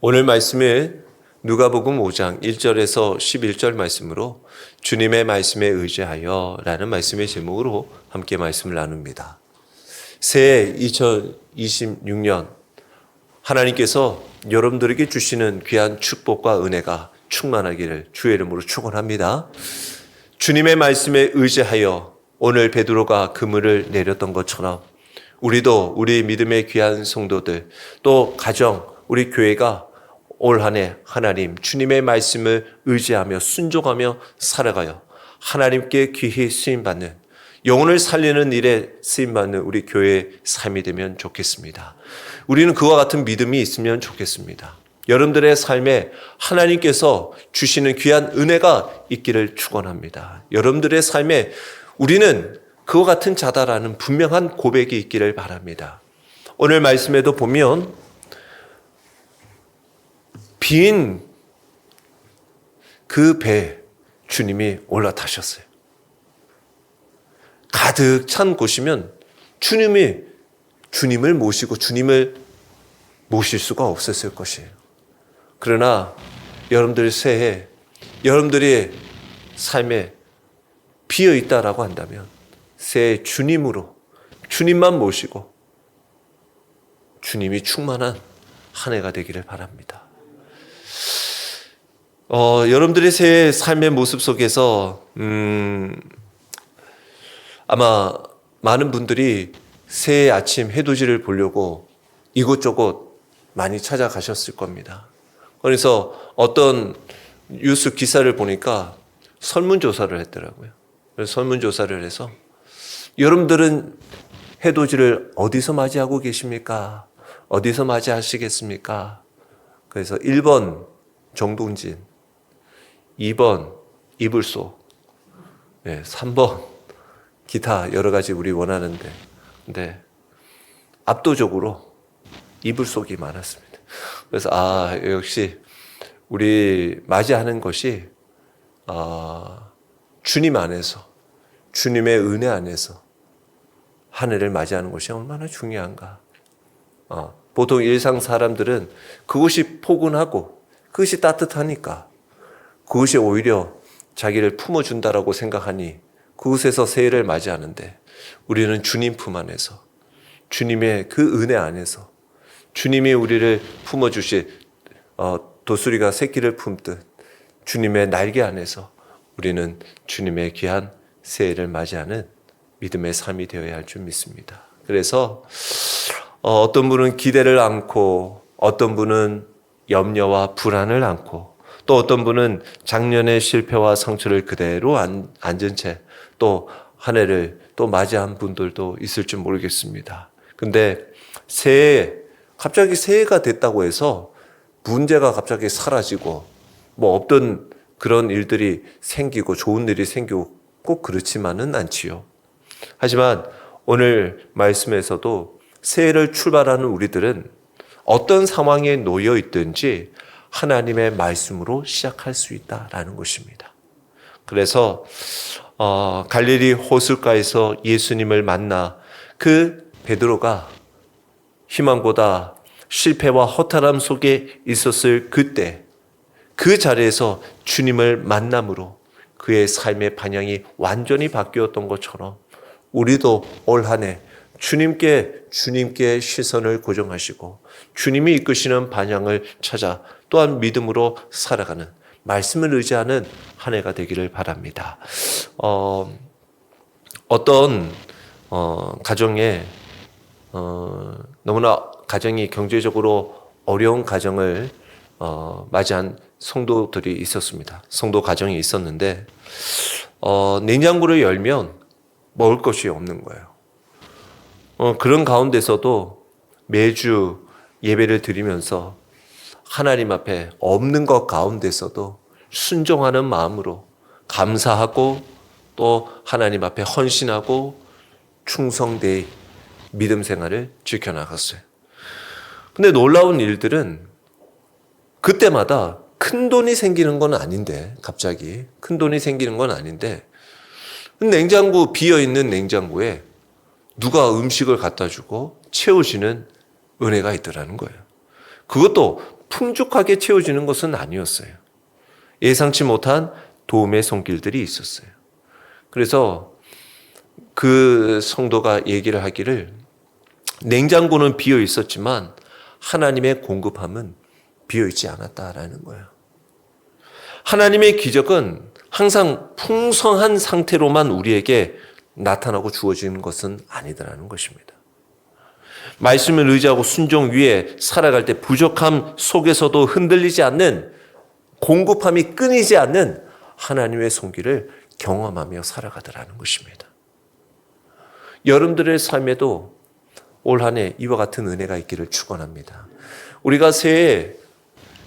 오늘 말씀은 누가복음 5장 1절에서 11절 말씀으로 주님의 말씀에 의지하여 라는 말씀의 제목으로 함께 말씀을 나눕니다. 새해 2026년 하나님께서 여러분들에게 주시는 귀한 축복과 은혜가 충만하기를 주의 이름으로 축원합니다. 주님의 말씀에 의지하여 오늘 베드로가 그물을 내렸던 것처럼 우리도 우리 믿음의 귀한 성도들 또 가정 우리 교회가 올 한 해 하나님 주님의 말씀을 의지하며 순종하며 살아가요. 하나님께 귀히 쓰임받는 영혼을 살리는 일에 쓰임받는 우리 교회의 삶이 되면 좋겠습니다. 우리는 그와 같은 믿음이 있으면 좋겠습니다. 여러분들의 삶에 하나님께서 주시는 귀한 은혜가 있기를 축원합니다. 여러분들의 삶에 우리는 그와 같은 자다라는 분명한 고백이 있기를 바랍니다. 오늘 말씀에도 보면 빈 그 배 주님이 올라타셨어요. 가득 찬 곳이면 주님을 모시고 주님을 모실 수가 없었을 것이에요. 그러나 여러분들 새해 여러분들의 삶에 비어 있다라고 한다면 새해 주님으로 주님만 모시고 주님이 충만한 한 해가 되기를 바랍니다. 여러분들의 새해 삶의 모습 속에서 아마 많은 분들이 새해 아침 해돋이를 보려고 이곳저곳 많이 찾아가셨을 겁니다. 그래서 어떤 뉴스 기사를 보니까 설문조사를 했더라고요. 그래서 설문조사를 해서 여러분들은 해돋이를 어디서 맞이하고 계십니까? 어디서 맞이하시겠습니까? 그래서 1번 정동진, 2번 이불속, 3번 기타 여러 가지 우리 원하는데 근데 압도적으로 이불속이 많았습니다. 그래서 역시 우리 맞이하는 것이 주님 안에서 주님의 은혜 안에서 한 해를 맞이하는 것이 얼마나 중요한가. 보통 일상 사람들은 그것이 포근하고 그것이 따뜻하니까 그것이 오히려 자기를 품어준다라고 생각하니 그곳에서 새해를 맞이하는데 우리는 주님 품 안에서 주님의 그 은혜 안에서 주님이 우리를 품어주신 도수리가 새끼를 품듯 주님의 날개 안에서 우리는 주님의 귀한 새해를 맞이하는 믿음의 삶이 되어야 할 줄 믿습니다. 그래서 어떤 분은 기대를 안고 어떤 분은 염려와 불안을 안고 또 어떤 분은 작년의 실패와 상처를 그대로 앉은 채 또 한 해를 또 맞이한 분들도 있을 줄 모르겠습니다. 근데 갑자기 새해가 됐다고 해서 문제가 갑자기 사라지고 없던 그런 일들이 생기고 좋은 일이 생기고 꼭 그렇지만은 않지요. 하지만 오늘 말씀에서도 새해를 출발하는 우리들은 어떤 상황에 놓여 있든지 하나님의 말씀으로 시작할 수 있다라는 것입니다. 그래서 갈릴리 호숫가에서 예수님을 만나 그 베드로가 희망보다 실패와 허탈함 속에 있었을 그때 그 자리에서 주님을 만남으로 그의 삶의 방향이 완전히 바뀌었던 것처럼 우리도 올 한 해 주님께 시선을 고정하시고 주님이 이끄시는 방향을 찾아 또한 믿음으로 살아가는 말씀을 의지하는 한 해가 되기를 바랍니다. 어떤 가정에 너무나 가정이 경제적으로 어려운 가정을 맞이한 성도들이 있었습니다. 성도 가정이 있었는데 냉장고를 열면 먹을 것이 없는 거예요. 그런 가운데서도 매주 예배를 드리면서 하나님 앞에 없는 것 가운데서도 순종하는 마음으로 감사하고 또 하나님 앞에 헌신하고 충성되이 믿음 생활을 지켜나갔어요. 근데 놀라운 일들은 그때마다 큰 돈이 생기는 건 아닌데 갑자기 큰 돈이 생기는 건 아닌데 냉장고 비어있는 냉장고에 누가 음식을 갖다 주고 채우시는 은혜가 있더라는 거예요. 그것도 풍족하게 채워지는 것은 아니었어요. 예상치 못한 도움의 손길들이 있었어요. 그래서 그 성도가 얘기를 하기를 냉장고는 비어 있었지만 하나님의 공급함은 비어 있지 않았다라는 거예요. 하나님의 기적은 항상 풍성한 상태로만 우리에게 나타나고 주어지는 것은 아니더라는 것입니다. 말씀을 의지하고 순종 위에 살아갈 때 부족함 속에서도 흔들리지 않는, 공급함이 끊이지 않는 하나님의 손길을 경험하며 살아가더라는 것입니다. 여러분들의 삶에도 올 한 해 이와 같은 은혜가 있기를 축원합니다. 우리가 새해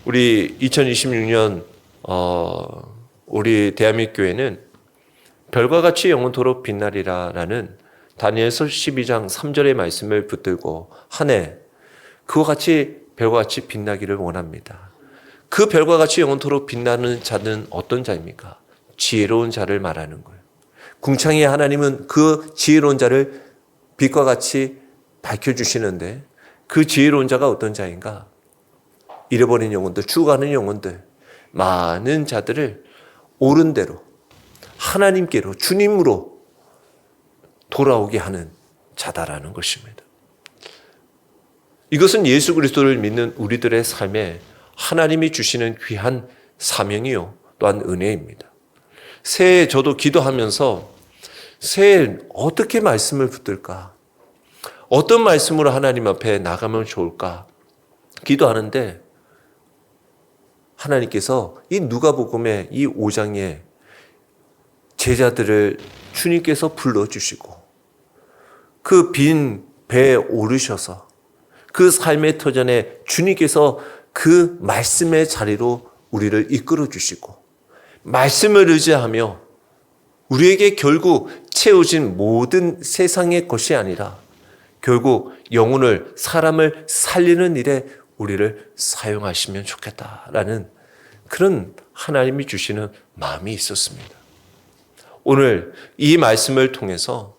우리 2026년 우리 대한민국 교회는 별과 같이 영원토록 빛나리라라는 다니엘서 12장 3절의 말씀을 붙들고 한 해 그와 같이 별과 같이 빛나기를 원합니다. 그 별과 같이 영원토록 빛나는 자는 어떤 자입니까? 지혜로운 자를 말하는 거예요. 궁창의 하나님은 그 지혜로운 자를 빛과 같이 밝혀주시는데 그 지혜로운 자가 어떤 자인가? 잃어버린 영혼들, 죽어가는 영혼들, 많은 자들을 옳은 대로 하나님께로, 주님으로 돌아오게 하는 자다라는 것입니다. 이것은 예수 그리스도를 믿는 우리들의 삶에 하나님이 주시는 귀한 사명이요 또한 은혜입니다. 새해 저도 기도하면서 새해 어떻게 말씀을 붙들까? 어떤 말씀으로 하나님 앞에 나가면 좋을까? 기도하는데 하나님께서 이 누가복음의 이 5장에 제자들을 주님께서 불러주시고 그 빈 배에 오르셔서 그 삶의 터전에 주님께서 그 말씀의 자리로 우리를 이끌어 주시고 말씀을 의지하며 우리에게 결국 채워진 모든 세상의 것이 아니라 결국 영혼을, 사람을 살리는 일에 우리를 사용하시면 좋겠다라는 그런 하나님이 주시는 마음이 있었습니다. 오늘 이 말씀을 통해서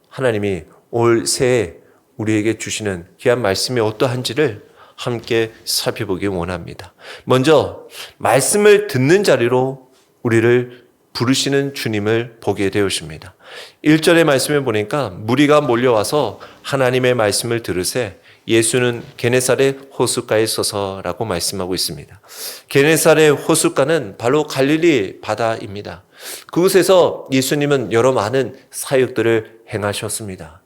하나님이 올 새해 우리에게 주시는 귀한 말씀이 어떠한지를 함께 살펴보기 원합니다. 먼저 말씀을 듣는 자리로 우리를 부르시는 주님을 보게 되었습니다. 1절의 말씀을 보니까 무리가 몰려와서 하나님의 말씀을 들으세 예수는 게네사렛 호숫가에 서서라고 말씀하고 있습니다. 게네사렛 호숫가는 바로 갈릴리 바다입니다. 그곳에서 예수님은 여러 많은 사역들을 행하셨습니다.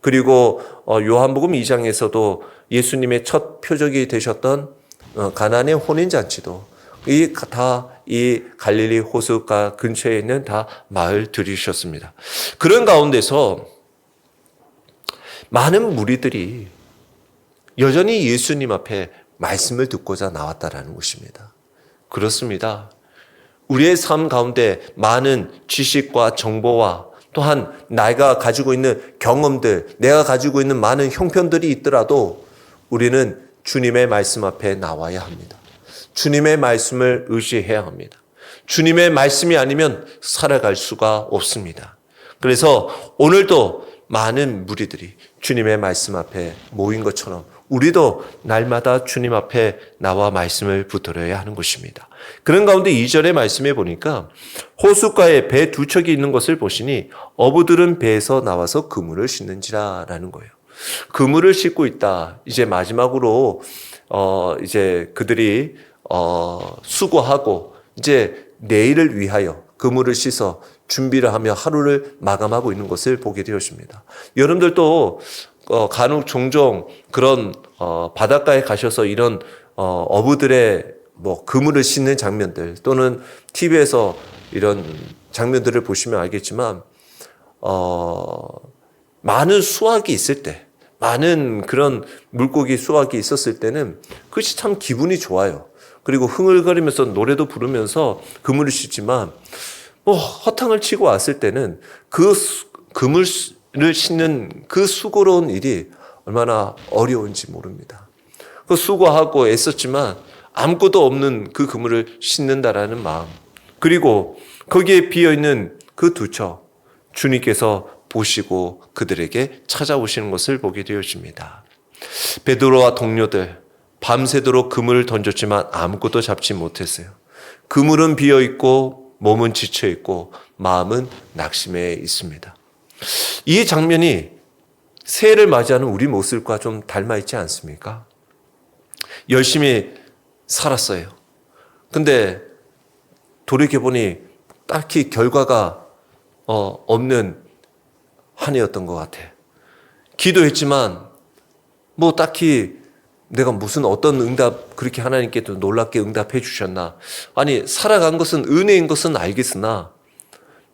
그리고 요한복음 2장에서도 예수님의 첫 표적이 되셨던 가나안의 혼인잔치도 이 갈릴리 호숫가 근처에 있는 다 마을들이셨습니다. 그런 가운데서 많은 무리들이 여전히 예수님 앞에 말씀을 듣고자 나왔다라는 것입니다. 그렇습니다. 우리의 삶 가운데 많은 지식과 정보와 또한 내가 가지고 있는 경험들, 내가 가지고 있는 많은 형편들이 있더라도 우리는 주님의 말씀 앞에 나와야 합니다. 주님의 말씀을 의지해야 합니다. 주님의 말씀이 아니면 살아갈 수가 없습니다. 그래서 오늘도 많은 무리들이 주님의 말씀 앞에 모인 것처럼 우리도 날마다 주님 앞에 나와 말씀을 붙들어야 하는 것입니다. 그런 가운데 2절의 말씀에 보니까 호숫가에 배 두 척이 있는 것을 보시니 어부들은 배에서 나와서 그물을 싣는지라라는 거예요. 그물을 싣고 있다. 이제 마지막으로 이제 그들이 수고하고 이제 내일을 위하여 그물을 씻어 준비를 하며 하루를 마감하고 있는 것을 보게 되었습니다. 여러분들도 간혹 종종 그런 바닷가에 가셔서 이런 어부들의 그물을 싣는 장면들 또는 TV에서 이런 장면들을 보시면 알겠지만 많은 수확이 있을 때, 많은 그런 물고기 수확이 있었을 때는 그것이 참 기분이 좋아요. 그리고 흥얼거리면서 노래도 부르면서 그물을 싣지만 허탕을 치고 왔을 때는 그 그물을 싣는 그 수고로운 일이 얼마나 어려운지 모릅니다. 그 수고하고 애썼지만 아무것도 없는 그 그물을 싣는다라는 마음, 그리고 거기에 비어있는 그 두 척, 주님께서 보시고 그들에게 찾아오시는 것을 보게 되었습니다. 베드로와 동료들, 밤새도록 그물을 던졌지만 아무것도 잡지 못했어요. 그물은 비어 있고 몸은 지쳐 있고 마음은 낙심해 있습니다. 이 장면이 새해를 맞이하는 우리 모습과 좀 닮아 있지 않습니까? 열심히 살았어요. 근데 돌이켜보니 딱히 결과가 없는 한 해였던 것 같아. 기도했지만 뭐 딱히 내가 무슨 어떤 응답 그렇게 하나님께도 놀랍게 응답해 주셨나. 아니 살아간 것은 은혜인 것은 알겠으나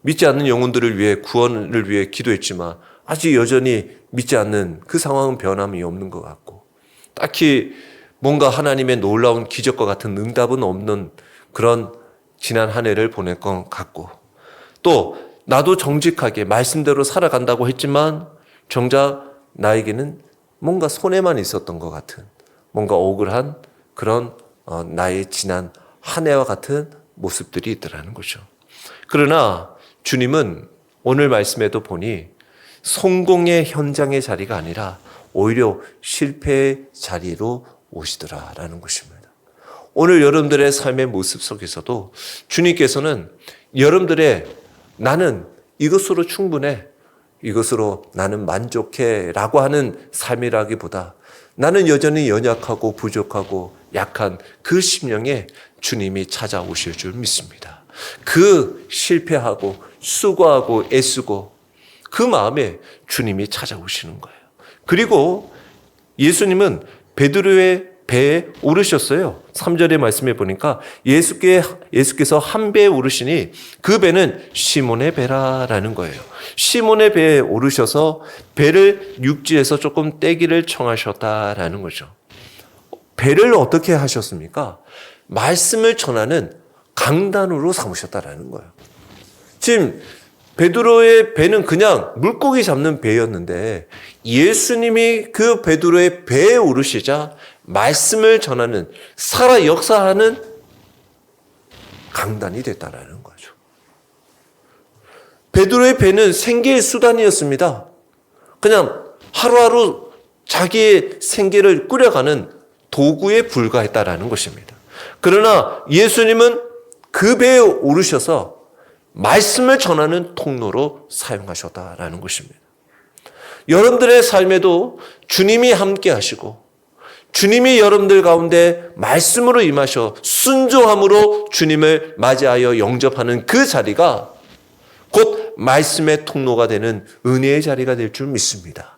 믿지 않는 영혼들을 위해 구원을 위해 기도했지만 아직 여전히 믿지 않는 그 상황은 변함이 없는 것 같고 딱히 뭔가 하나님의 놀라운 기적과 같은 응답은 없는 그런 지난 한 해를 보낼 것 같고 또 나도 정직하게 말씀대로 살아간다고 했지만 정작 나에게는 뭔가 손해만 있었던 것 같은 뭔가 억울한 그런 나의 지난 한 해와 같은 모습들이 있더라는 거죠. 그러나 주님은 오늘 말씀에도 보니 성공의 현장의 자리가 아니라 오히려 실패의 자리로 오시더라라는 것입니다. 오늘 여러분들의 삶의 모습 속에서도 주님께서는 여러분들의 나는 이것으로 충분해, 이것으로 나는 만족해 라고 하는 삶이라기보다 나는 여전히 연약하고 부족하고 약한 그 심령에 주님이 찾아오실 줄 믿습니다. 그 실패하고 수고하고 애쓰고 그 마음에 주님이 찾아오시는 거예요. 그리고 예수님은 베드로의 배에 오르셨어요. 3절의 말씀에 보니까 예수께서 한 배에 오르시니 그 배는 시몬의 배라라는 거예요. 시몬의 배에 오르셔서 배를 육지에서 조금 떼기를 청하셨다라는 거죠. 배를 어떻게 하셨습니까? 말씀을 전하는 강단으로 삼으셨다라는 거예요. 지금 베드로의 배는 그냥 물고기 잡는 배였는데 예수님이 그 베드로의 배에 오르시자 말씀을 전하는 살아 역사하는 강단이 됐다라는 거죠. 베드로의 배는 생계의 수단이었습니다. 그냥 하루하루 자기의 생계를 꾸려가는 도구에 불과했다라는 것입니다. 그러나 예수님은 그 배에 오르셔서 말씀을 전하는 통로로 사용하셨다라는 것입니다. 여러분들의 삶에도 주님이 함께 하시고 주님이 여러분들 가운데 말씀으로 임하셔 순종함으로 주님을 맞이하여 영접하는 그 자리가 곧 말씀의 통로가 되는 은혜의 자리가 될 줄 믿습니다.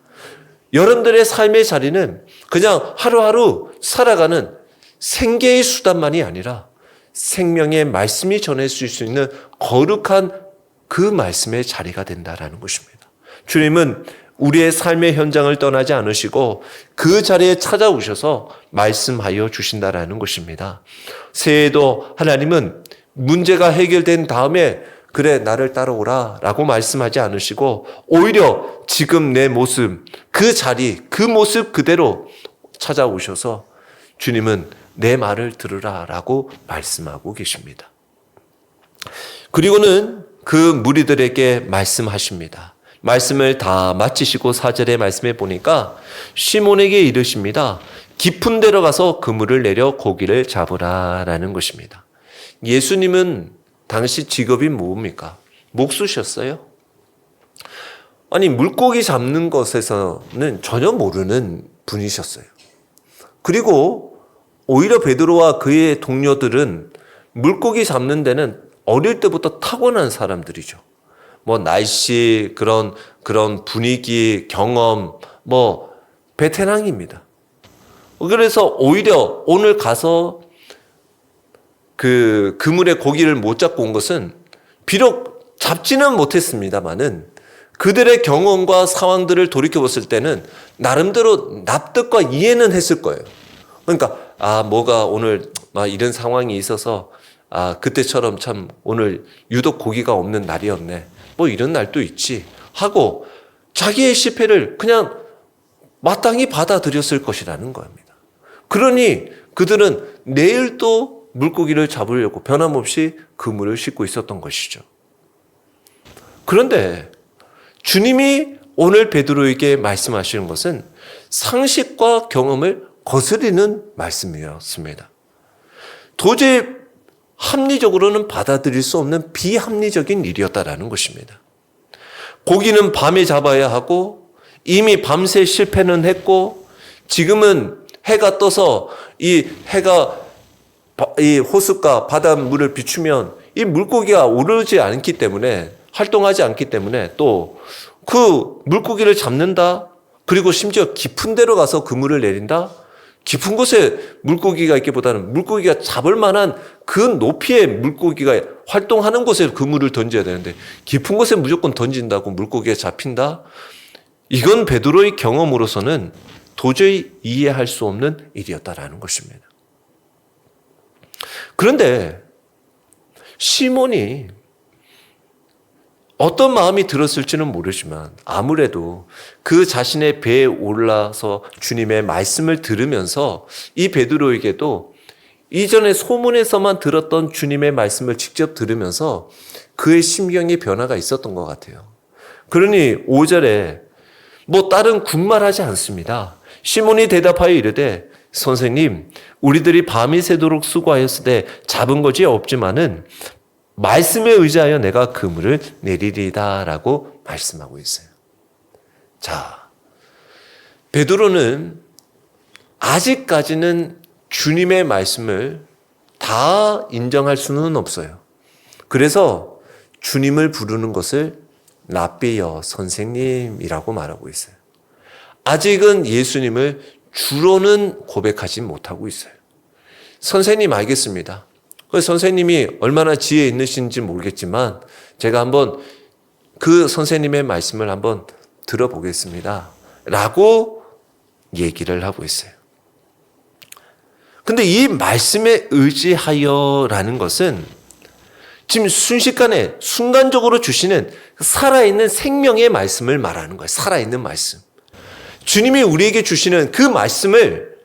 여러분들의 삶의 자리는 그냥 하루하루 살아가는 생계의 수단만이 아니라 생명의 말씀이 전해질 수 있는 거룩한 그 말씀의 자리가 된다라는 것입니다. 주님은 우리의 삶의 현장을 떠나지 않으시고 그 자리에 찾아오셔서 말씀하여 주신다라는 것입니다. 새해에도 하나님은 문제가 해결된 다음에 그래 나를 따라오라 라고 말씀하지 않으시고 오히려 지금 내 모습 그 자리 그 모습 그대로 찾아오셔서 주님은 내 말을 들으라 라고 말씀하고 계십니다. 그리고는 그 무리들에게 말씀하십니다. 말씀을 다 마치시고 4절의 말씀에 보니까 시몬에게 이르십니다. 깊은 데로 가서 그물을 내려 고기를 잡으라 라는 것입니다. 예수님은 당시 직업이 뭡니까? 목수셨어요. 아니 물고기 잡는 것에서는 전혀 모르는 분이셨어요. 그리고 오히려 베드로와 그의 동료들은 물고기 잡는 데는 어릴 때부터 타고난 사람들이죠. 뭐 날씨, 그런 분위기, 경험, 뭐 베테랑입니다. 그래서 오히려 오늘 가서 그 그물에 고기를 못 잡고 온 것은 비록 잡지는 못했습니다만은 그들의 경험과 상황들을 돌이켜봤을 때는 나름대로 납득과 이해는 했을 거예요. 그러니까 뭐가 오늘 이런 상황이 있어서 그때처럼 참 오늘 유독 고기가 없는 날이었네. 뭐 이런 날도 있지 하고 자기의 실패를 그냥 마땅히 받아들였을 것이라는 겁니다. 그러니 그들은 내일 또 물고기를 잡으려고 변함없이 그물을 싣고 있었던 것이죠. 그런데 주님이 오늘 베드로에게 말씀하시는 것은 상식과 경험을 거스리는 말씀이었습니다. 도저히 합리적으로는 받아들일 수 없는 비합리적인 일이었다라는 것입니다. 고기는 밤에 잡아야 하고 이미 밤새 실패는 했고 지금은 해가 떠서 이 해가 이 호숫가 바닷물을 비추면 이 물고기가 오르지 않기 때문에 활동하지 않기 때문에 또 그 물고기를 잡는다. 그리고 심지어 깊은 데로 가서 그물을 내린다. 깊은 곳에 물고기가 있기보다는 물고기가 잡을 만한 그 높이의 물고기가 활동하는 곳에 그물을 던져야 되는데 깊은 곳에 무조건 던진다고 물고기가 잡힌다? 이건 베드로의 경험으로서는 도저히 이해할 수 없는 일이었다라는 것입니다. 그런데 시몬이 어떤 마음이 들었을지는 모르지만 아무래도 그 자신의 배에 올라서 주님의 말씀을 들으면서 이 베드로에게도 이전에 소문에서만 들었던 주님의 말씀을 직접 들으면서 그의 심경의 변화가 있었던 것 같아요. 그러니 5절에 다른 군말하지 않습니다. 시몬이 대답하여 이르되 선생님 우리들이 밤이 새도록 수고하였으되 잡은 것이 없지만은 말씀에 의지하여 내가 그물을 내리리다 라고 말씀하고 있어요. 자, 베드로는 아직까지는 주님의 말씀을 다 인정할 수는 없어요. 그래서 주님을 부르는 것을 랍비여 선생님이라고 말하고 있어요. 아직은 예수님을 주로는 고백하지 못하고 있어요. 선생님 알겠습니다. 선생님이 얼마나 지혜 있으신지 모르겠지만 제가 한번 그 선생님의 말씀을 한번 들어보겠습니다. 라고 얘기를 하고 있어요. 근데 이 말씀에 의지하여라는 것은 지금 순식간에 순간적으로 주시는 살아있는 생명의 말씀을 말하는 거예요. 살아있는 말씀. 주님이 우리에게 주시는 그 말씀을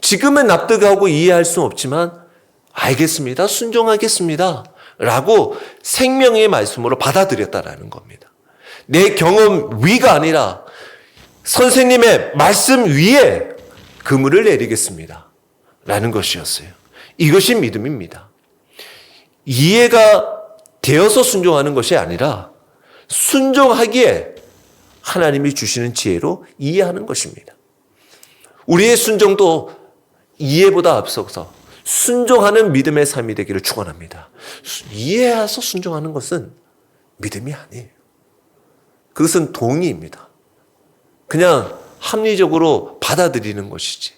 지금은 납득하고 이해할 수는 없지만 알겠습니다. 순종하겠습니다. 라고 생명의 말씀으로 받아들였다라는 겁니다. 내 경험 위가 아니라 선생님의 말씀 위에 그물을 내리겠습니다. 라는 것이었어요. 이것이 믿음입니다. 이해가 되어서 순종하는 것이 아니라 순종하기에 하나님이 주시는 지혜로 이해하는 것입니다. 우리의 순종도 이해보다 앞서서 순종하는 믿음의 삶이 되기를 축원합니다. 이해해서 순종하는 것은 믿음이 아니에요. 그것은 동의입니다. 그냥 합리적으로 받아들이는 것이지.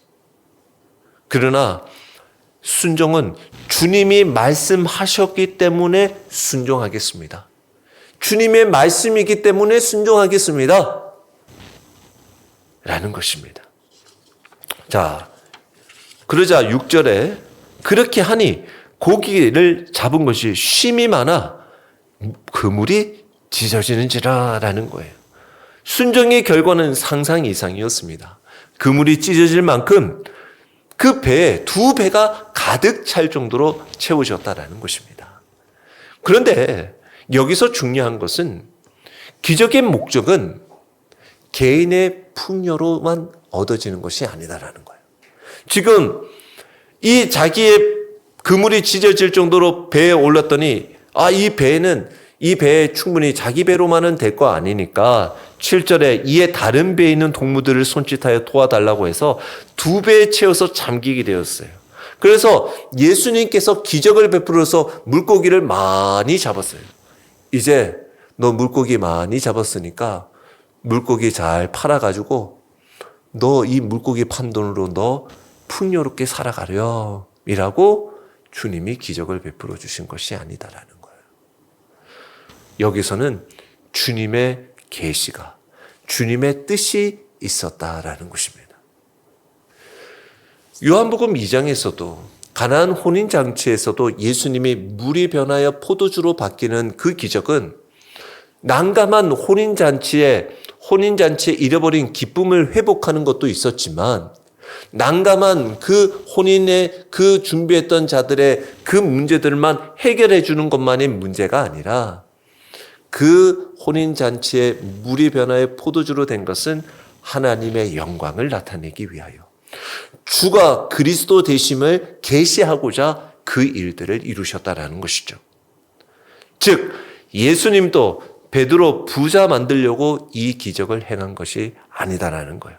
그러나 순종은 주님이 말씀하셨기 때문에 순종하겠습니다. 주님의 말씀이기 때문에 순종하겠습니다. 라는 것입니다. 자, 그러자 6절에 그렇게 하니 고기를 잡은 것이 쉼이 많아 그물이 찢어지는지라 라는 거예요. 순종의 결과는 상상 이상이었습니다. 그물이 찢어질 만큼 그 배에 두 배가 가득 찰 정도로 채워졌다라는 것입니다. 그런데 여기서 중요한 것은 기적의 목적은 개인의 풍요로만 얻어지는 것이 아니다라는 거예요. 지금 이 자기의 그물이 찢어질 정도로 배에 올랐더니 이 배에 충분히 자기 배로만은 될 거 아니니까 7절에 이에 다른 배에 있는 동무들을 손짓하여 도와달라고 해서 두 배에 채워서 잠기게 되었어요. 그래서 예수님께서 기적을 베풀어서 물고기를 많이 잡았어요. 이제 너 물고기 많이 잡았으니까 물고기 잘 팔아가지고 너 이 물고기 판 돈으로 너 풍요롭게 살아가렴 이라고 주님이 기적을 베풀어 주신 것이 아니다라는 거예요. 여기서는 주님의 계시가 주님의 뜻이 있었다라는 것입니다. 요한복음 2장에서도 가나안 혼인잔치에서도 예수님이 물이 변하여 포도주로 바뀌는 그 기적은 난감한 혼인잔치에 잃어버린 기쁨을 회복하는 것도 있었지만 난감한 그 혼인에 그 준비했던 자들의 그 문제들만 해결해 주는 것만이 문제가 아니라 그 혼인잔치에 물이 변하여 포도주로 된 것은 하나님의 영광을 나타내기 위하여 주가 그리스도 되심을 계시하고자 그 일들을 이루셨다라는 것이죠. 즉 예수님도 베드로 부자 만들려고 이 기적을 행한 것이 아니다라는 거예요.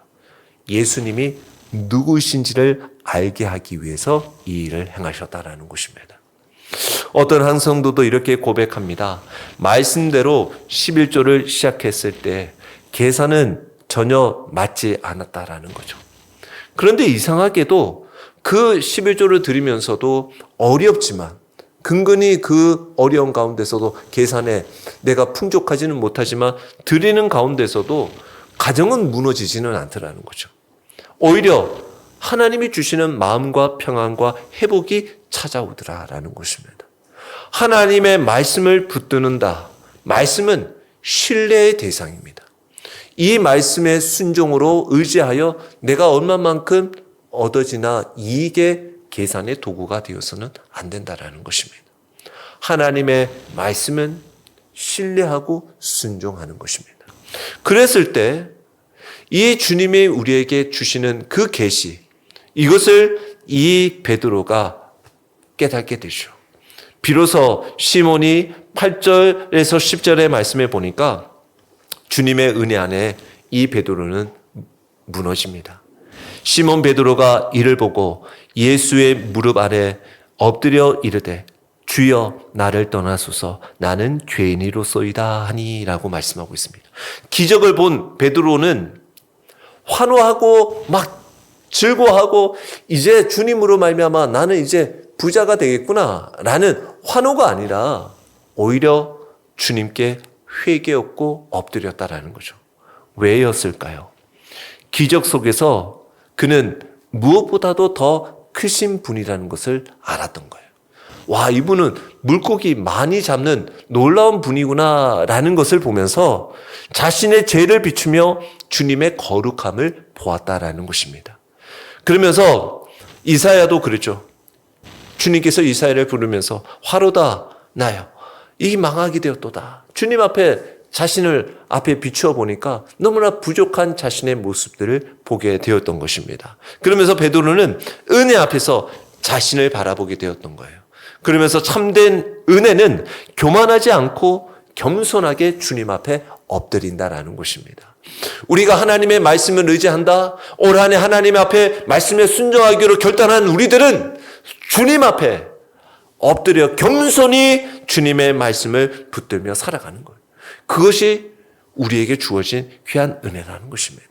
예수님이 누구신지를 알게 하기 위해서 이 일을 행하셨다라는 것입니다. 어떤 한 성도도 이렇게 고백합니다. 말씀대로 11조를 시작했을 때 계산은 전혀 맞지 않았다라는 거죠. 그런데 이상하게도 그 11조를 드리면서도 어렵지만 근근히 그 어려운 가운데서도 계산에 내가 풍족하지는 못하지만 드리는 가운데서도 가정은 무너지지는 않더라는 거죠. 오히려 하나님이 주시는 마음과 평안과 회복이 찾아오더라라는 것입니다. 하나님의 말씀을 붙드는다. 말씀은 신뢰의 대상입니다. 이 말씀의 순종으로 의지하여 내가 얼마만큼 얻어지나 이익의 계산의 도구가 되어서는 안 된다라는 것입니다. 하나님의 말씀은 신뢰하고 순종하는 것입니다. 그랬을 때 이 주님이 우리에게 주시는 그 계시, 이것을 이 베드로가 깨닫게 되죠. 비로소 시몬이 8절에서 10절의 말씀에 보니까 주님의 은혜 안에 이 베드로는 무너집니다. 시몬 베드로가 이를 보고 예수의 무릎 아래 엎드려 이르되 주여 나를 떠나소서 나는 죄인이로소이다 하니 라고 말씀하고 있습니다. 기적을 본 베드로는 환호하고 막 즐거워하고 이제 주님으로 말미암아 나는 이제 부자가 되겠구나 라는 환호가 아니라 오히려 주님께 회개했고 엎드렸다라는 거죠. 왜였을까요? 기적 속에서 그는 무엇보다도 더 크신 분이라는 것을 알았던 거예요. 와, 이분은 물고기 많이 잡는 놀라운 분이구나 라는 것을 보면서 자신의 죄를 비추며 주님의 거룩함을 보았다라는 것입니다. 그러면서 이사야도 그랬죠. 주님께서 이사야를 부르면서 화로다 나여 이 망하게 되었도다. 주님 앞에 자신을 앞에 비추어 보니까 너무나 부족한 자신의 모습들을 보게 되었던 것입니다. 그러면서 베드로는 은혜 앞에서 자신을 바라보게 되었던 거예요. 그러면서 참된 은혜는 교만하지 않고 겸손하게 주님 앞에 엎드린다라는 것입니다. 우리가 하나님의 말씀을 의지한다. 올 한 해 하나님 앞에 말씀에 순종하기로 결단한 우리들은 주님 앞에 엎드려 겸손히 주님의 말씀을 붙들며 살아가는 거예요. 그것이 우리에게 주어진 귀한 은혜라는 것입니다.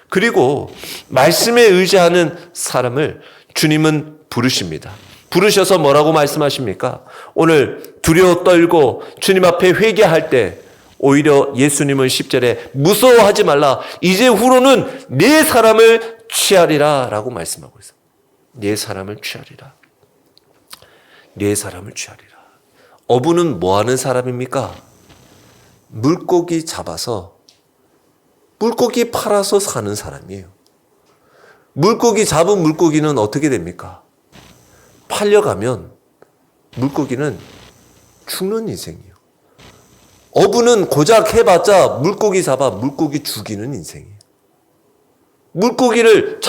그리고 말씀에 의지하는 사람을 주님은 부르십니다. 부르셔서 뭐라고 말씀하십니까? 오늘 두려워 떨고 주님 앞에 회개할 때 오히려 예수님은 10절에 무서워하지 말라. 이제 후로는 네 사람을 취하리라 라고 말씀하고 있어요. 네 사람을 취하리라. 네 사람을 취하리라. 어부는 뭐 하는 사람입니까? 물고기 잡아서 물고기 팔아서 사는 사람이에요. 물고기 잡은 물고기는 어떻게 됩니까? 팔려가면 물고기는 죽는 인생이에요. 어부는 고작 해봤자 물고기 잡아 물고기 죽이는 인생이에요. 물고기를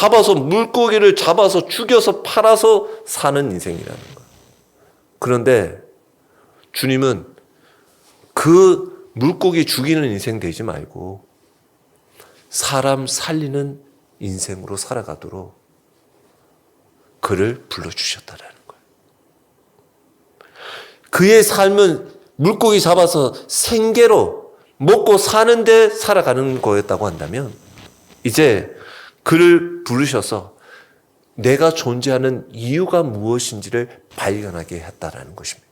잡아서 죽여서 팔아서 사는 인생이라는 거예요. 그런데 주님은 그 물고기 죽이는 인생 되지 말고 사람 살리는 인생으로 살아가도록 그를 불러주셨다라는 거예요. 그의 삶은 물고기 잡아서 생계로 먹고 사는데 살아가는 거였다고 한다면 이제 그를 부르셔서 내가 존재하는 이유가 무엇인지를 발견하게 했다라는 것입니다.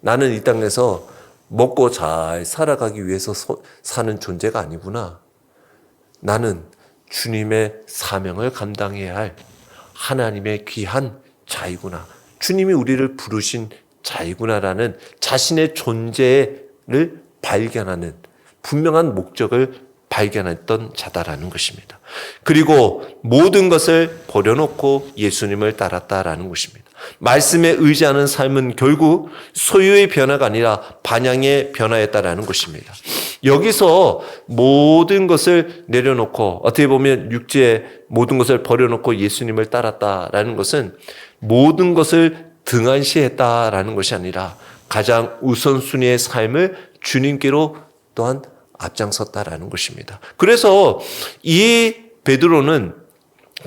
나는 이 땅에서 먹고 잘 살아가기 위해서 사는 존재가 아니구나. 나는 주님의 사명을 감당해야 할 하나님의 귀한 자이구나. 주님이 우리를 부르신 자이구나라는 자신의 존재를 발견하는 분명한 목적을 발견했던 자다라는 것입니다. 그리고 모든 것을 버려놓고 예수님을 따랐다라는 것입니다. 말씀에 의지하는 삶은 결국 소유의 변화가 아니라 반향의 변화였다라는 것입니다. 여기서 모든 것을 내려놓고 어떻게 보면 육지에 모든 것을 버려놓고 예수님을 따랐다라는 것은 모든 것을 등한시했다라는 것이 아니라 가장 우선순위의 삶을 주님께로 또한 앞장섰다라는 것입니다. 그래서 이 베드로는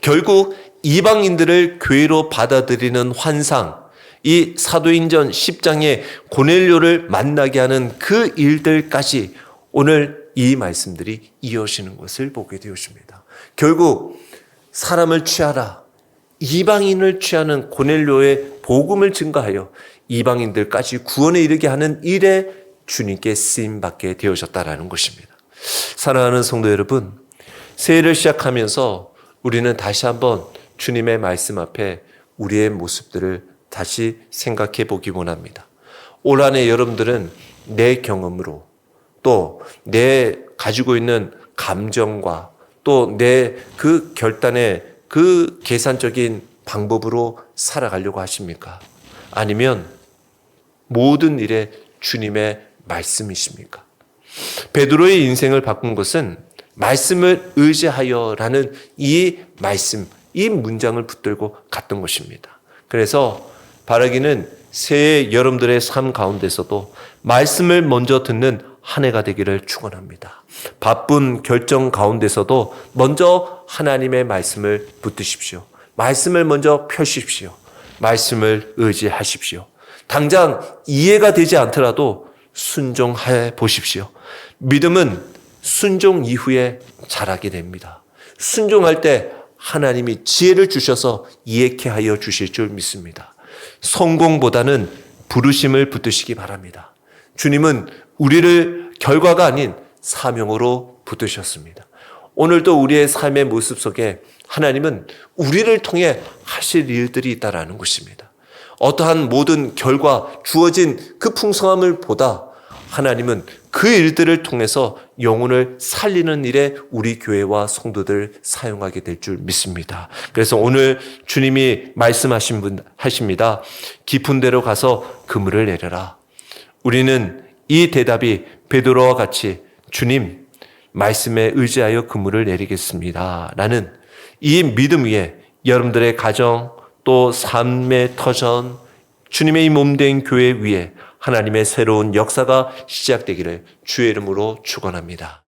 결국 이방인들을 교회로 받아들이는 환상, 이 사도행전 10장의 고넬료를 만나게 하는 그 일들까지 오늘 이 말씀들이 이어지는 것을 보게 되었습니다. 결국 사람을 취하라, 이방인을 취하는 고넬료의 복음을 증거하여 이방인들까지 구원에 이르게 하는 일에 주님께 쓰임받게 되어졌다라는 것입니다. 사랑하는 성도 여러분, 새해를 시작하면서 우리는 다시 한번 주님의 말씀 앞에 우리의 모습들을 다시 생각해 보기 원합니다. 올 한 해 여러분들은 내 경험으로 또 내 가지고 있는 감정과 또 내 그 결단의 그 계산적인 방법으로 살아가려고 하십니까? 아니면 모든 일에 주님의 말씀이십니까? 베드로의 인생을 바꾼 것은 말씀을 의지하여라는 이 말씀, 이 문장을 붙들고 갔던 것입니다. 그래서 바라기는 새해 여러분들의 삶 가운데서도 말씀을 먼저 듣는 한 해가 되기를 축원합니다. 바쁜 결정 가운데서도 먼저 하나님의 말씀을 붙드십시오. 말씀을 먼저 펴십시오. 말씀을 의지하십시오. 당장 이해가 되지 않더라도 순종해 보십시오. 믿음은 순종 이후에 자라게 됩니다. 순종할 때 하나님이 지혜를 주셔서 이해케 하여 주실 줄 믿습니다. 성공보다는 부르심을 붙드시기 바랍니다. 주님은 우리를 결과가 아닌 사명으로 붙드셨습니다. 오늘도 우리의 삶의 모습 속에 하나님은 우리를 통해 하실 일들이 있다라는 것입니다. 어떠한 모든 결과 주어진 그 풍성함을 보다 하나님은 그 일들을 통해서 영혼을 살리는 일에 우리 교회와 성도들 사용하게 될 줄 믿습니다. 그래서 오늘 주님이 하십니다. 깊은 데로 가서 그물을 내려라. 우리는 이 대답이 베드로와 같이 주님 말씀에 의지하여 그물을 내리겠습니다 라는 이 믿음 위에 여러분들의 가정 또 삶의 터전 주님의 이 몸된 교회 위에 하나님의 새로운 역사가 시작되기를 주의 이름으로 축원합니다.